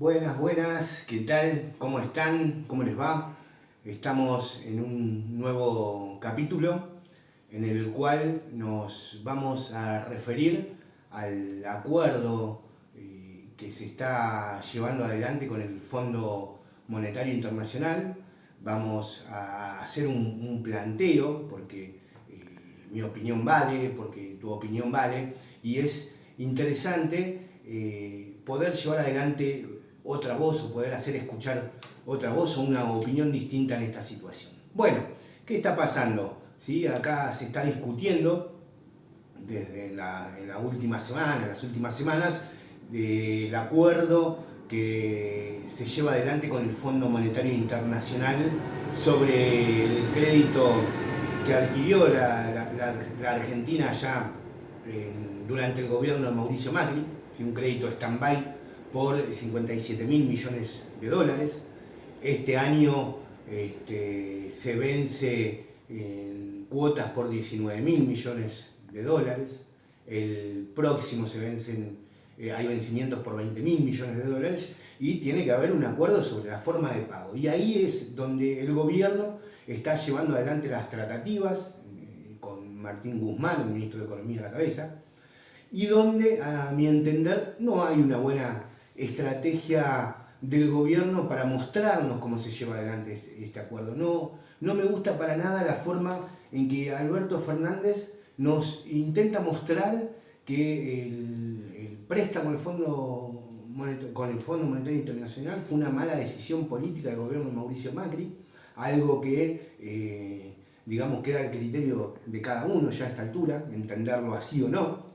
Buenas, buenas, ¿qué tal? ¿Cómo están? ¿Cómo les va? Estamos en un nuevo capítulo en el cual nos vamos a referir al acuerdo que se está llevando adelante con el Fondo Monetario Internacional. Vamos a hacer un planteo porque mi opinión vale, porque tu opinión vale, y es interesante poder llevar adelante otra voz o poder hacer escuchar otra voz o una opinión distinta en esta situación. Bueno, ¿qué está pasando? ¿Sí? Acá se está discutiendo desde en la última semana, en las últimas semanas, del acuerdo que se lleva adelante con el Fondo Monetario Internacional sobre el crédito que adquirió la Argentina ya durante el gobierno de Mauricio Macri, un crédito stand-by por 57.000 millones de dólares. Este año se vence en cuotas por 19.000 millones de dólares. El próximo se vencen, hay vencimientos por 20.000 millones de dólares y tiene que haber un acuerdo sobre la forma de pago. Y ahí es donde el gobierno está llevando adelante las tratativas con Martín Guzmán, el ministro de Economía, a la cabeza, y donde, a mi entender, no hay una buena estrategia del gobierno para mostrarnos cómo se lleva adelante este acuerdo. No me gusta para nada la forma en que Alberto Fernández nos intenta mostrar que el préstamo con el Fondo Monetario Internacional fue una mala decisión política del gobierno de Mauricio Macri, algo que, digamos, queda al criterio de cada uno ya a esta altura, entenderlo así o no.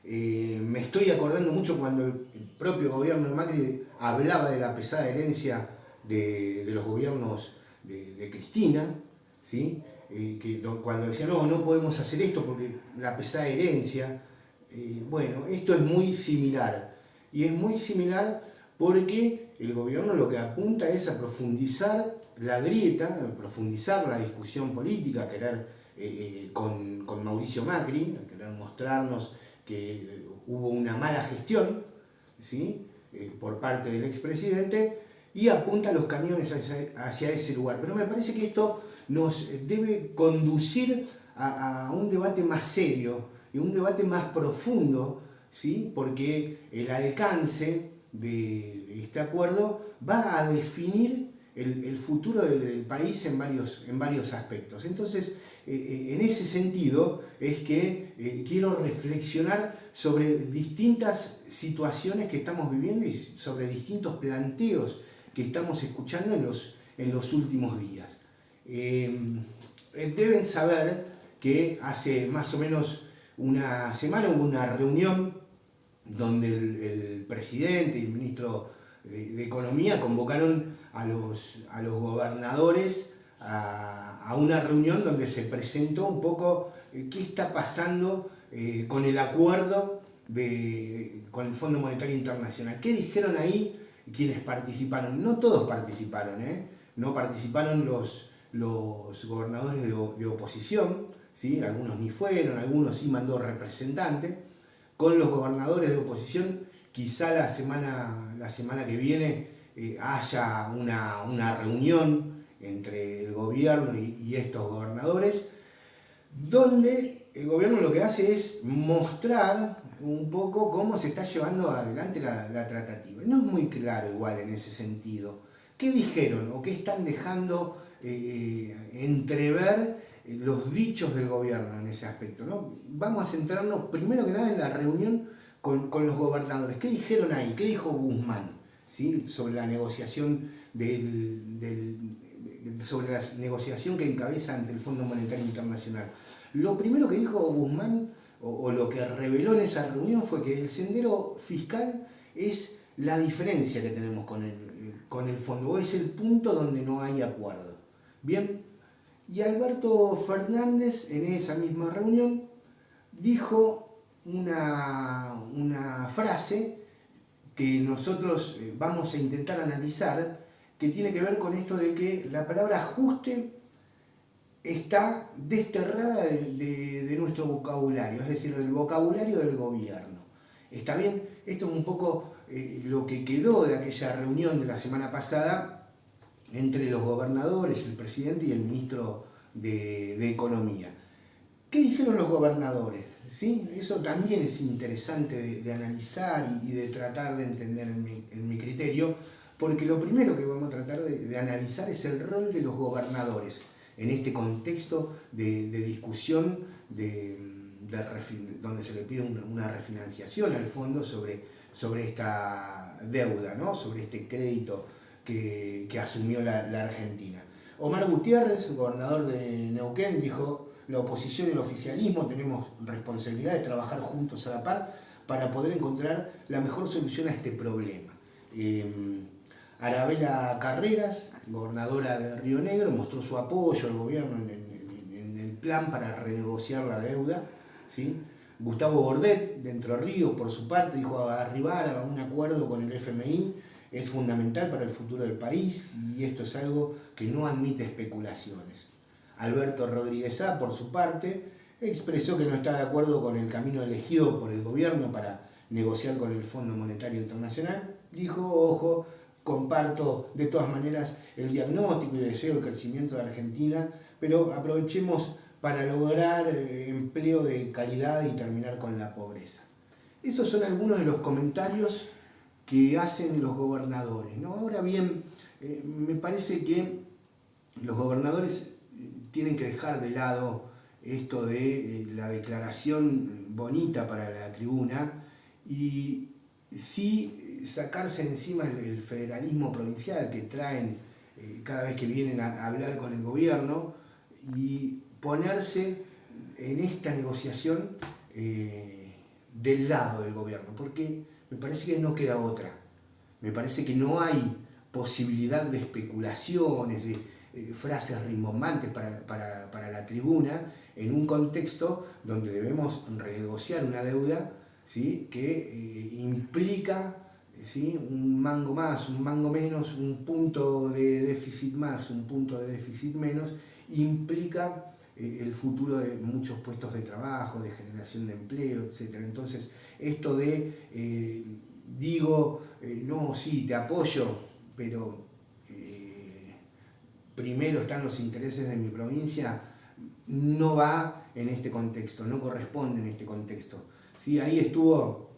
Me estoy acordando mucho cuando el propio gobierno de Macri hablaba de la pesada herencia de los gobiernos de Cristina, ¿sí? Cuando decía no podemos hacer esto porque la pesada herencia. Bueno, esto es muy similar, y es muy similar porque el gobierno lo que apunta es a profundizar la grieta, a profundizar la discusión política, a querer con Mauricio Macri, a querer mostrarnos que hubo una mala gestión, ¿sí? Por parte del expresidente, y apunta los cañones hacia ese lugar. Pero me parece que esto nos debe conducir a un debate más serio y un debate más profundo, ¿sí? Porque el alcance de este acuerdo va a definir el futuro del país en varios aspectos. Entonces, en ese sentido es que quiero reflexionar sobre distintas situaciones que estamos viviendo y sobre distintos planteos que estamos escuchando en los últimos días. Deben saber que hace más o menos una semana hubo una reunión donde el presidente y el ministro de Economía convocaron a los gobernadores a una reunión donde se presentó un poco qué está pasando con el acuerdo con el Fondo Monetario Internacional. ¿Qué dijeron ahí quienes participaron? No todos participaron, no participaron los gobernadores de oposición, ¿sí? Algunos ni fueron, algunos sí mandó representante. Con los gobernadores de oposición, quizá la semana que viene haya una reunión entre el gobierno y estos gobernadores, donde el gobierno lo que hace es mostrar un poco cómo se está llevando adelante la tratativa. No es muy claro igual en ese sentido. ¿Qué dijeron o qué están dejando entrever los dichos del gobierno en ese aspecto, ¿no? Vamos a centrarnos primero que nada en la reunión con los gobernadores. ¿Qué dijeron ahí? ¿Qué dijo Guzmán? ¿Sí? Sobre la negociación sobre la negociación que encabeza ante el Fondo Monetario Internacional. Lo primero que dijo Guzmán, o lo que reveló en esa reunión, fue que el sendero fiscal es la diferencia que tenemos con el fondo, o es el punto donde no hay acuerdo. Bien, y Alberto Fernández en esa misma reunión dijo una frase que nosotros vamos a intentar analizar, que tiene que ver con esto de que la palabra ajuste está desterrada de nuestro vocabulario, es decir, del vocabulario del gobierno. Está bien, esto es un poco lo que quedó de aquella reunión de la semana pasada entre los gobernadores, el presidente y el ministro de Economía. ¿Qué dijeron los gobernadores? ¿Sí? Eso también es interesante de analizar y de tratar de entender en mi criterio, porque lo primero que vamos a tratar de analizar es el rol de los gobernadores en este contexto de discusión donde se le pide una refinanciación al fondo sobre esta deuda, ¿no? Sobre este crédito que asumió la Argentina. Omar Gutiérrez, gobernador de Neuquén, dijo: la oposición y el oficialismo tenemos responsabilidad de trabajar juntos a la par para poder encontrar la mejor solución a este problema. Arabela Carreras, gobernadora de Río Negro, mostró su apoyo al gobierno en el plan para renegociar la deuda, ¿sí? Gustavo Bordet, de Entre Ríos, por su parte, dijo: arribar a un acuerdo con el FMI es fundamental para el futuro del país y esto es algo que no admite especulaciones. Alberto Rodríguez A, por su parte, expresó que no está de acuerdo con el camino elegido por el gobierno para negociar con el Fondo Monetario Internacional. Dijo: ojo, comparto de todas maneras el diagnóstico y deseo el crecimiento de Argentina, pero aprovechemos para lograr empleo de calidad y terminar con la pobreza. Esos son algunos de los comentarios que hacen los gobernadores, ¿no? Ahora bien, me parece que los gobernadores tienen que dejar de lado esto de la declaración bonita para la tribuna y sí sacarse encima el federalismo provincial que traen cada vez que vienen a hablar con el gobierno y ponerse en esta negociación del lado del gobierno, porque me parece que no queda otra. Me parece que no hay posibilidad de especulaciones, de frases rimbombantes para la tribuna en un contexto donde debemos renegociar una deuda, ¿sí? Que implica, ¿sí? Un mango más, un mango menos, un punto de déficit más, un punto de déficit menos, implica el futuro de muchos puestos de trabajo, de generación de empleo, etc. Entonces, esto de, no, sí, te apoyo, pero primero están los intereses de mi provincia, no va en este contexto, no corresponde en este contexto. ¿Sí? Ahí estuvo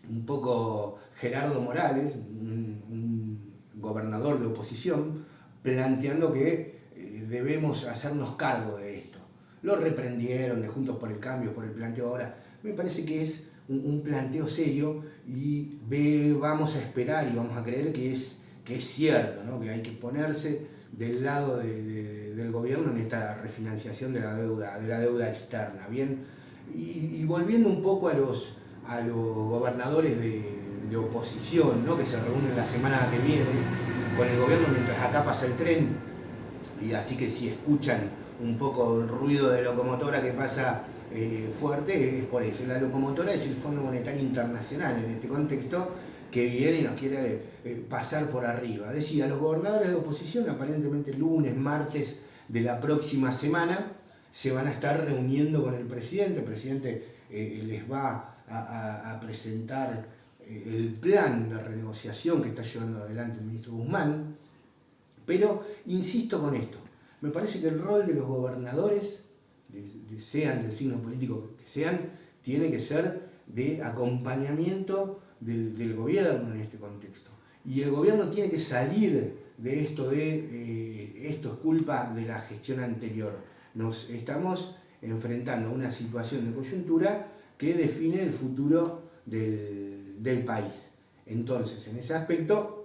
un poco Gerardo Morales, un gobernador de oposición, planteando que debemos hacernos cargo de esto. Lo reprendieron de Juntos por el Cambio por el planteo ahora. Me parece que es un planteo serio y vamos a esperar y vamos a creer que es cierto, ¿no? Que hay que ponerse del lado del gobierno en esta refinanciación de la deuda externa. Bien, y volviendo un poco a los gobernadores de oposición, ¿no? Que se reúnen la semana que viene con el gobierno mientras acá pasa el tren, y así que si escuchan un poco el ruido de locomotora que pasa fuerte, es por eso. La locomotora es el Fondo Monetario Internacional en este contexto, que viene y nos quiere pasar por arriba. Decía, los gobernadores de oposición, aparentemente lunes, martes de la próxima semana, se van a estar reuniendo con el presidente. El presidente les va a presentar el plan de renegociación que está llevando adelante el ministro Guzmán. Pero insisto con esto, me parece que el rol de los gobernadores, sean del signo político que sean, tiene que ser de acompañamiento del gobierno en este contexto. Y el gobierno tiene que salir de esto esto es culpa de la gestión anterior. Nos estamos enfrentando a una situación de coyuntura que define el futuro del país. Entonces, en ese aspecto,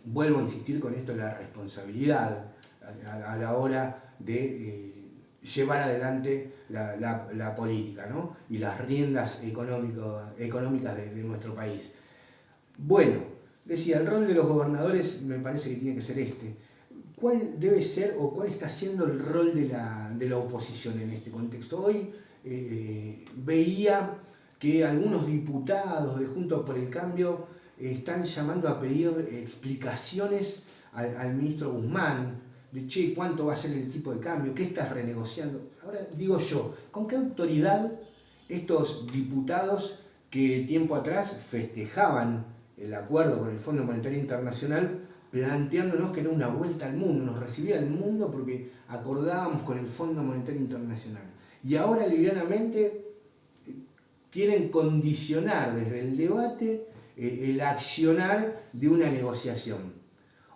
vuelvo a insistir con esto de la responsabilidad a la hora de llevar adelante la política, ¿no? Y las riendas económicas de nuestro país. Bueno, decía, el rol de los gobernadores me parece que tiene que ser este. ¿Cuál debe ser o cuál está siendo el rol de la oposición en este contexto? Hoy veía que algunos diputados de Juntos por el Cambio están llamando a pedir explicaciones al ministro Guzmán, de che, ¿cuánto va a ser el tipo de cambio? ¿Qué estás renegociando? Ahora digo yo, ¿con qué autoridad estos diputados que tiempo atrás festejaban el acuerdo con el Fondo Monetario Internacional, planteándonos que era una vuelta al mundo, nos recibía el mundo porque acordábamos con el Fondo Monetario Internacional. Y ahora livianamente quieren condicionar desde el debate el accionar de una negociación.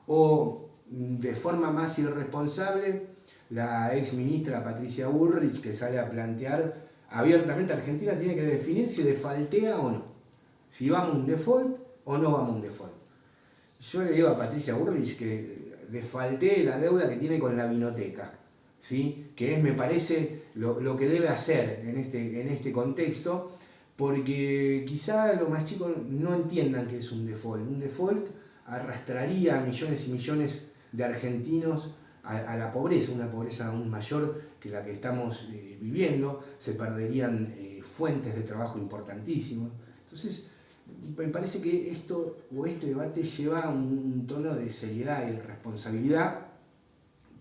O de forma más irresponsable, la ex ministra Patricia Bullrich, que sale a plantear abiertamente: Argentina tiene que definir si defaultea o no, si vamos a un default o no vamos a un default. Yo le digo a Patricia Bullrich que defaultee la deuda que tiene con la vinoteca, ¿sí? Que es, me parece, lo que debe hacer en este contexto, porque quizá los más chicos no entiendan que es un default. Un default arrastraría a millones y millones de argentinos a la pobreza, una pobreza aún mayor que la que estamos viviendo. Se perderían fuentes de trabajo importantísimos. Entonces, me parece que este debate lleva un tono de seriedad y responsabilidad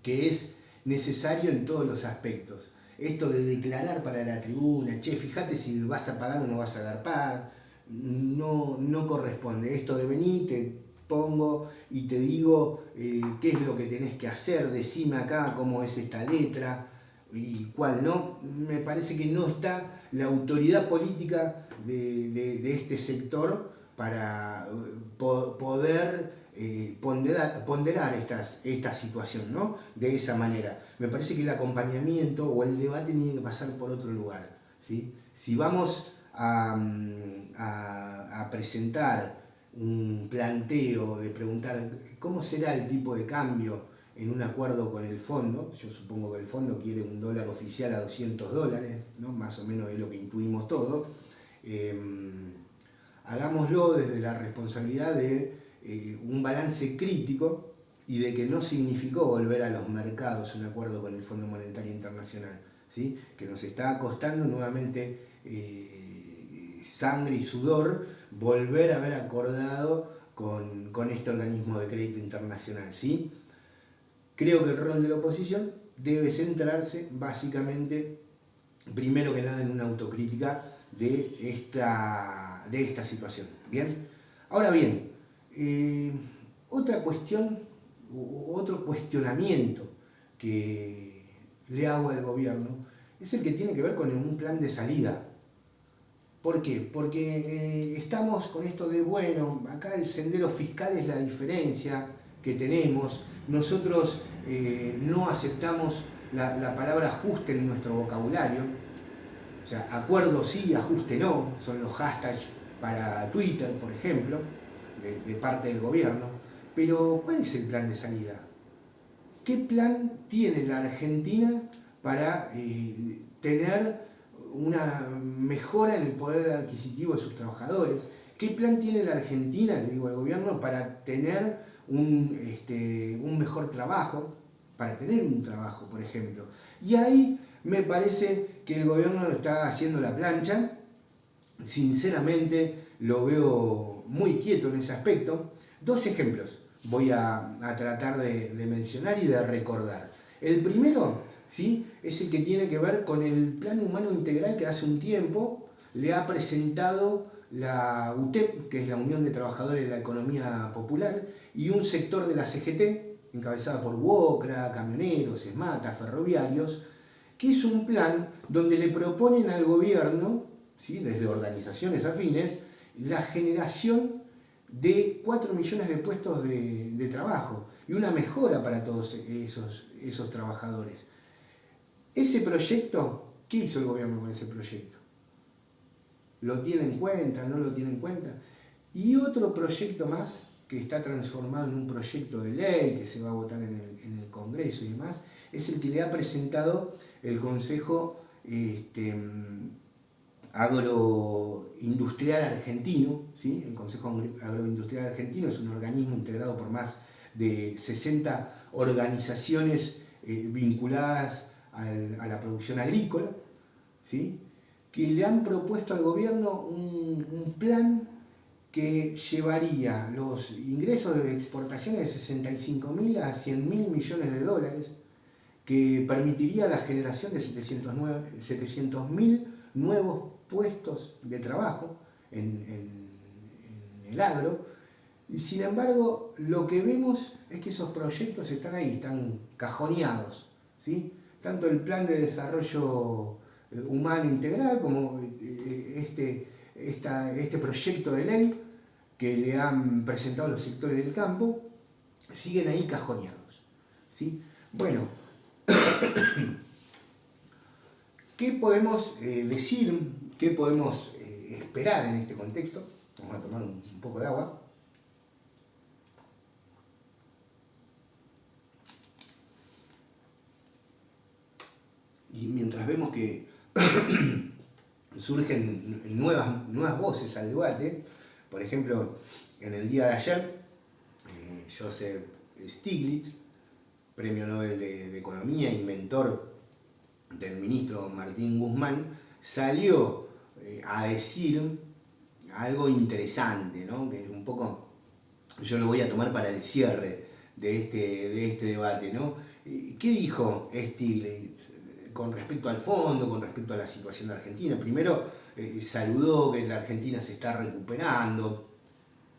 que es necesario en todos los aspectos. Esto de declarar para la tribuna, che, fíjate si vas a pagar o no vas a agarpar, no corresponde. Esto de venir, te pongo y te digo qué es lo que tenés que hacer, decime acá cómo es esta letra y cuál no. Me parece que no está la autoridad política de este sector para poder ponderar esta situación, ¿no? De esa manera. Me parece que el acompañamiento o el debate tiene que pasar por otro lugar, ¿sí? Si vamos a presentar un planteo de preguntar cómo será el tipo de cambio en un acuerdo con el fondo, yo supongo que el fondo quiere un dólar oficial a $200, ¿no? Más o menos es lo que intuimos todo. Hagámoslo desde la responsabilidad de un balance crítico y de que no significó volver a los mercados un acuerdo con el Fondo Monetario Internacional, ¿sí? Que nos está costando nuevamente sangre y sudor volver a haber acordado con este organismo de crédito internacional, ¿sí? Creo que el rol de la oposición debe centrarse básicamente, primero que nada, en una autocrítica de esta situación. ¿Bien? Ahora bien, otra cuestión, otro cuestionamiento que le hago al gobierno es el que tiene que ver con un plan de salida. ¿Por qué? Porque estamos con esto de, bueno, acá el sendero fiscal es la diferencia que tenemos. Nosotros no aceptamos la palabra ajuste en nuestro vocabulario. O sea, acuerdo sí, ajuste no, son los hashtags para Twitter, por ejemplo, de parte del gobierno. Pero, ¿cuál es el plan de salida? ¿Qué plan tiene la Argentina para tener una mejora en el poder adquisitivo de sus trabajadores? ¿Qué plan tiene la Argentina, le digo al gobierno, para tener un mejor trabajo, para tener un trabajo, por ejemplo? Y ahí me parece que el gobierno está haciendo la plancha. Sinceramente lo veo muy quieto en ese aspecto. Dos ejemplos voy a tratar de mencionar y de recordar. El primero, ¿sí?, es el que tiene que ver con el Plan Humano Integral que hace un tiempo le ha presentado la UTEP, que es la Unión de Trabajadores de la Economía Popular, y un sector de la CGT, encabezada por UOCRA, camioneros, ESMATA, ferroviarios, que es un plan donde le proponen al gobierno, ¿sí?, desde organizaciones afines, la generación de 4 millones de puestos de trabajo y una mejora para todos esos trabajadores. Ese proyecto, ¿qué hizo el gobierno con ese proyecto? ¿Lo tiene en cuenta? ¿No lo tiene en cuenta? Y otro proyecto más, que está transformado en un proyecto de ley que se va a votar en el Congreso y demás, es el que le ha presentado el Consejo Agroindustrial Argentino, ¿sí? El Consejo Agroindustrial Argentino es un organismo integrado por más de 60 organizaciones vinculadas a la producción agrícola, ¿sí?, que le han propuesto al gobierno un plan que llevaría los ingresos de exportaciones de 65.000 a 100.000 millones de dólares, que permitiría la generación de 700.000 nuevos puestos de trabajo el agro. Y sin embargo, lo que vemos es que esos proyectos están ahí, están cajoneados, ¿sí? Tanto el plan de desarrollo humano integral como este proyecto de ley que le han presentado los sectores del campo, siguen ahí cajoneados, ¿sí? Bueno, ¿qué podemos decir? ¿Qué podemos esperar en este contexto? Vamos a tomar un poco de agua. Y mientras vemos que surgen nuevas voces al debate, por ejemplo, en el día de ayer, Joseph Stiglitz, premio Nobel de Economía y mentor del ministro Martín Guzmán, salió a decir algo interesante, ¿no? Que un poco yo lo voy a tomar para el cierre de este debate, ¿no? ¿Qué dijo Stiglitz con respecto al fondo, con respecto a la situación de Argentina? Primero saludó que la Argentina se está recuperando,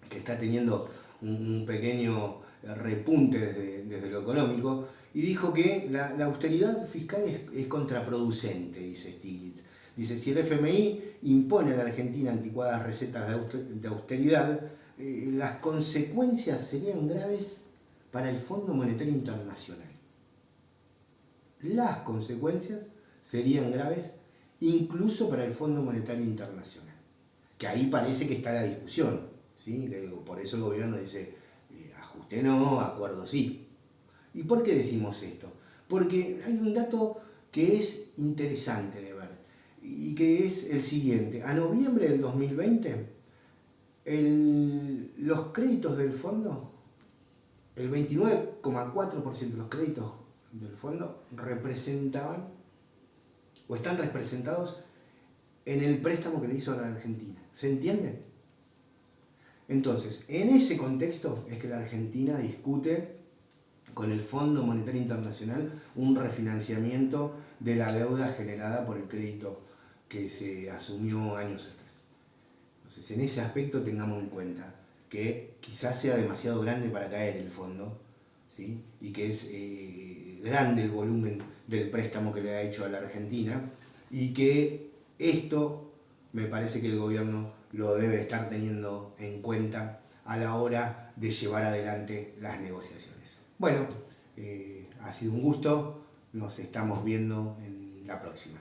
que está teniendo un pequeño repunte desde lo económico, y dijo que la austeridad fiscal es contraproducente, dice Stiglitz. Dice, si el FMI impone a la Argentina anticuadas recetas de austeridad, las consecuencias serían graves para el Fondo Monetario Internacional. Las consecuencias serían graves incluso para el Fondo Monetario Internacional. Que ahí parece que está la discusión, ¿sí? Por eso el gobierno dice, ajuste no, acuerdo sí. ¿Y por qué decimos esto? Porque hay un dato que es interesante de ver y que es el siguiente. A noviembre del 2020, los créditos del fondo, el 29,4% de los créditos del fondo representaban o están representados en el préstamo que le hizo a la Argentina. ¿Se entiende? Entonces, en ese contexto es que la Argentina discute con el Fondo Monetario Internacional un refinanciamiento de la deuda generada por el crédito que se asumió años atrás. Entonces, en ese aspecto tengamos en cuenta que quizás sea demasiado grande para caer el fondo, ¿sí? Y que es grande el volumen del préstamo que le ha hecho a la Argentina, y que esto me parece que el gobierno lo debe estar teniendo en cuenta a la hora de llevar adelante las negociaciones. Bueno, ha sido un gusto, nos estamos viendo en la próxima.